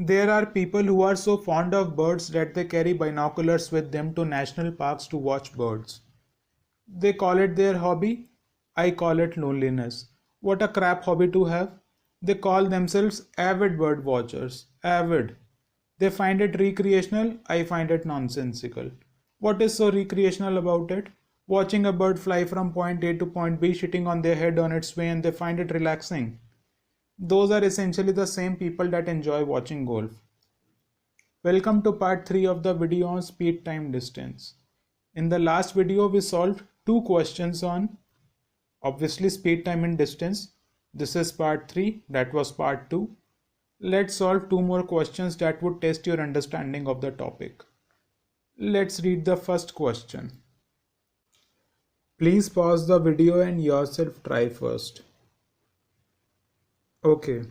There are people who are so fond of birds that they carry binoculars with them to national parks to watch birds. They call it their hobby. I call it loneliness. What a crap hobby to have. They call themselves avid bird watchers. Avid. They find it recreational. I find it nonsensical. What is so recreational about it? Watching a bird fly from point A to point B, sitting on their head on its way, and they find it relaxing. Those are essentially the same people that enjoy watching golf. Welcome to part 3 of the video on speed, time, distance. In the last video we solved two questions on obviously speed, time and distance. This is part 3, that was part 2. Let's solve two more questions that would test your understanding of the topic. Let's read the first question. Please pause the video and yourself try first. Okay.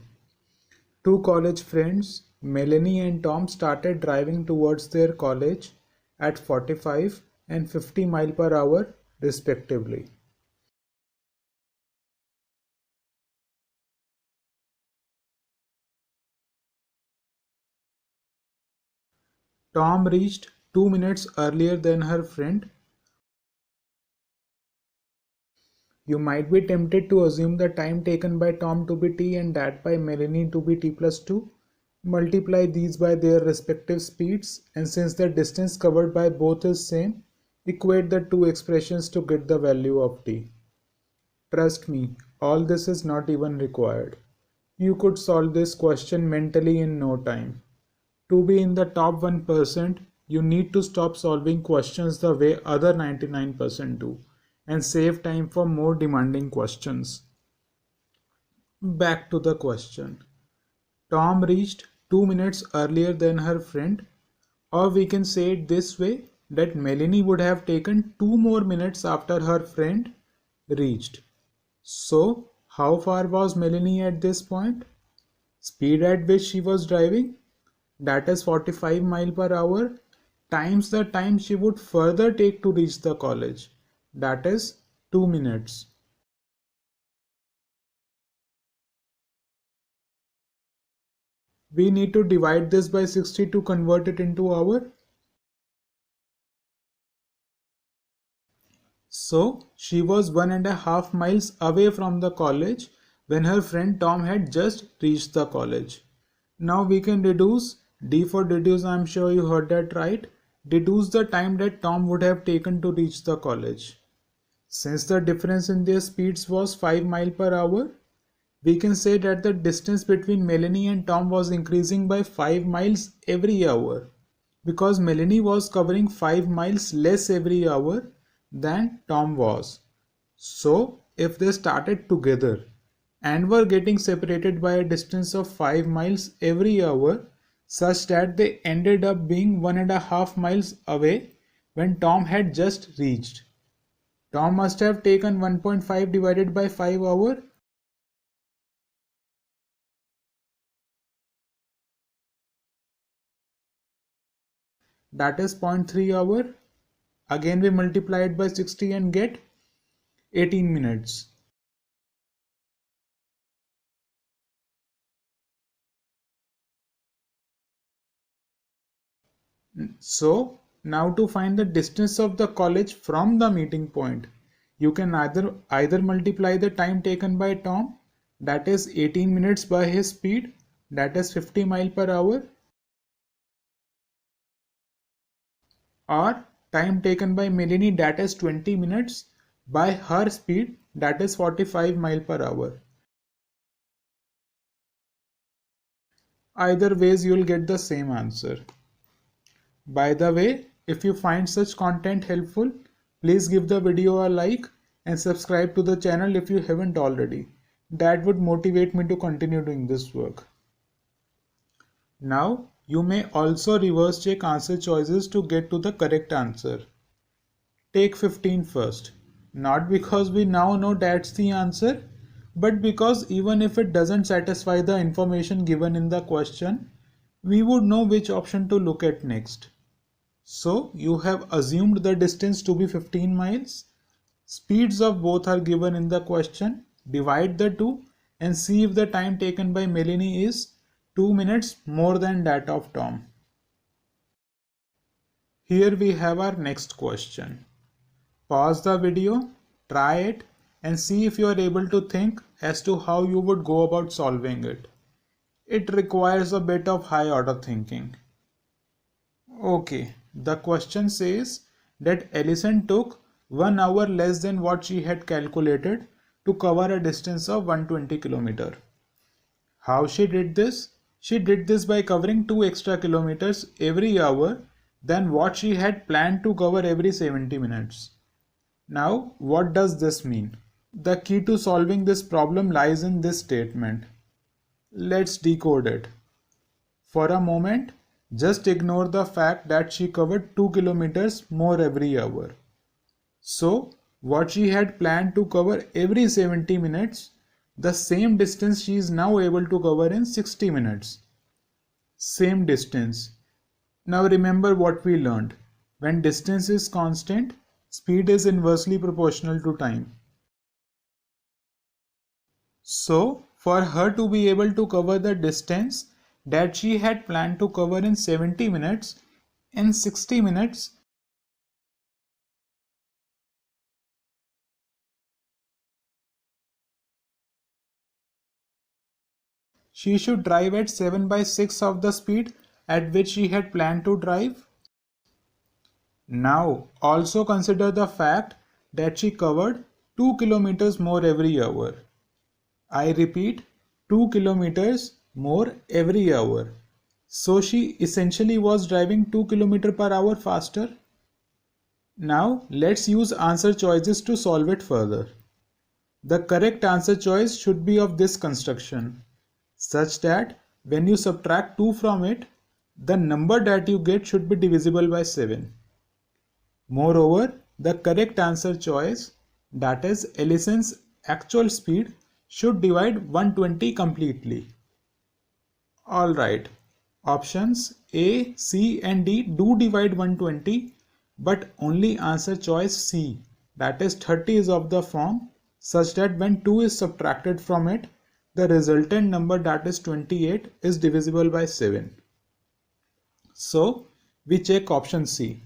Two college friends, Melanie and Tom, started driving towards their college at 45 and 50 miles per hour respectively. Tom reached 2 minutes earlier than her friend. You might be tempted to assume the time taken by Tom to be t and that by Melanie to be t plus 2. Multiply these by their respective speeds, and since the distance covered by both is same, equate the two expressions to get the value of t. Trust me, all this is not even required. You could solve this question mentally in no time. To be in the top 1%, you need to stop solving questions the way other 99% do and save time for more demanding questions. Back to the question. Tom reached 2 minutes earlier than her friend, or we can say it this way, that Melanie would have taken 2 more minutes after her friend reached. So, how far was Melanie at this point? Speed at which she was driving, that is 45 miles per hour, times the time she would further take to reach the college, that is 2 minutes. We need to divide this by 60 to convert it into hour. So she was 1.5 miles away from the college when her friend Tom had just reached the college. Now we can deduce, D for deduce, I am sure you heard that right. Deduce the time that Tom would have taken to reach the college. Since the difference in their speeds was 5 miles per hour, we can say that the distance between Melanie and Tom was increasing by 5 miles every hour, because Melanie was covering 5 miles less every hour than Tom was. So if they started together and were getting separated by a distance of 5 miles every hour, such that they ended up being 1.5 miles away when Tom had just reached, Tom must have taken 1.5 divided by 5 hours. That is 0.3 hour. Again we multiply it by 60 and get 18 minutes. So now to find the distance of the college from the meeting point, you can either multiply the time taken by Tom, that is 18 minutes, by his speed, that is 50 miles per hour, or time taken by Melanie, that is 20 minutes, by her speed, that is 45 miles per hour. Either ways you will get the same answer. By the way, if you find such content helpful, please give the video a like and subscribe to the channel if you haven't already. That would motivate me to continue doing this work. Now, you may also reverse check answer choices to get to the correct answer. Take 15 first. Not because we now know that's the answer, but because even if it doesn't satisfy the information given in the question, we would know which option to look at next. So you have assumed the distance to be 15 miles. Speeds of both are given in the question. Divide the two and see if the time taken by Melanie is 2 minutes more than that of Tom. Here we have our next question. Pause the video, try it, and see if you are able to think as to how you would go about solving it. It requires a bit of high order thinking. Okay, the question says that Ellison took 1 hour less than what she had calculated to cover a distance of 120 km. How she did this? She did this by covering 2 extra kilometers every hour than what she had planned to cover every 70 minutes. Now, what does this mean? The key to solving this problem lies in this statement. Let's decode it. For a moment, just ignore the fact that she covered 2 kilometers more every hour. So, what she had planned to cover every 70 minutes, the same distance she is now able to cover in 60 minutes. Same distance. Now remember what we learned. When distance is constant, speed is inversely proportional to time. So, for her to be able to cover the distance that she had planned to cover in 70 minutes, in 60 minutes, she should drive at 7 by 6 of the speed at which she had planned to drive. Now, also consider the fact that she covered 2 kilometers more every hour. I repeat, 2 kilometers more every hour. So she essentially was driving 2 km per hour faster. Now let's use answer choices to solve it further. The correct answer choice should be of this construction, such that when you subtract 2 from it, the number that you get should be divisible by 7. Moreover, the correct answer choice, that is Ellison's actual speed, should divide 120 completely. Alright, options A, C and D do divide 120, but only answer choice C, that is 30, is of the form such that when 2 is subtracted from it, the resultant number, that is 28, is divisible by 7. So we check option C.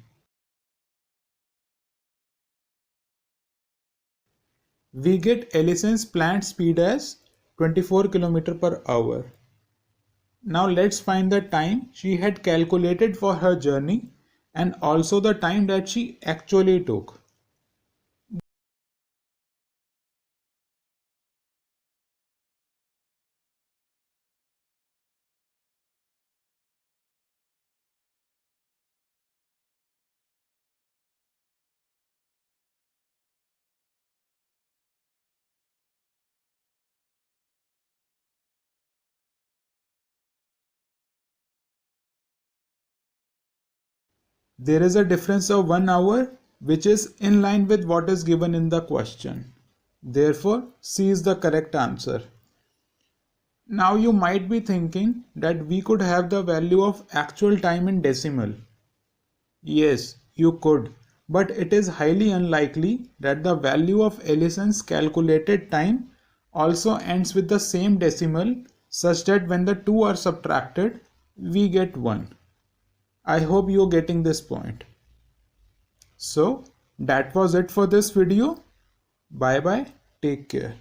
We get Ellison's planned speed as 24 km per hour. Now let's find the time she had calculated for her journey and also the time that she actually took. There is a difference of 1 hour which is in line with what is given in the question. Therefore, C is the correct answer. Now you might be thinking that we could have the value of actual time in decimal. Yes, you could, but it is highly unlikely that the value of Ellison's calculated time also ends with the same decimal such that when the two are subtracted, we get 1. I hope you're getting this point. So that was it for this video. Bye bye. Take care.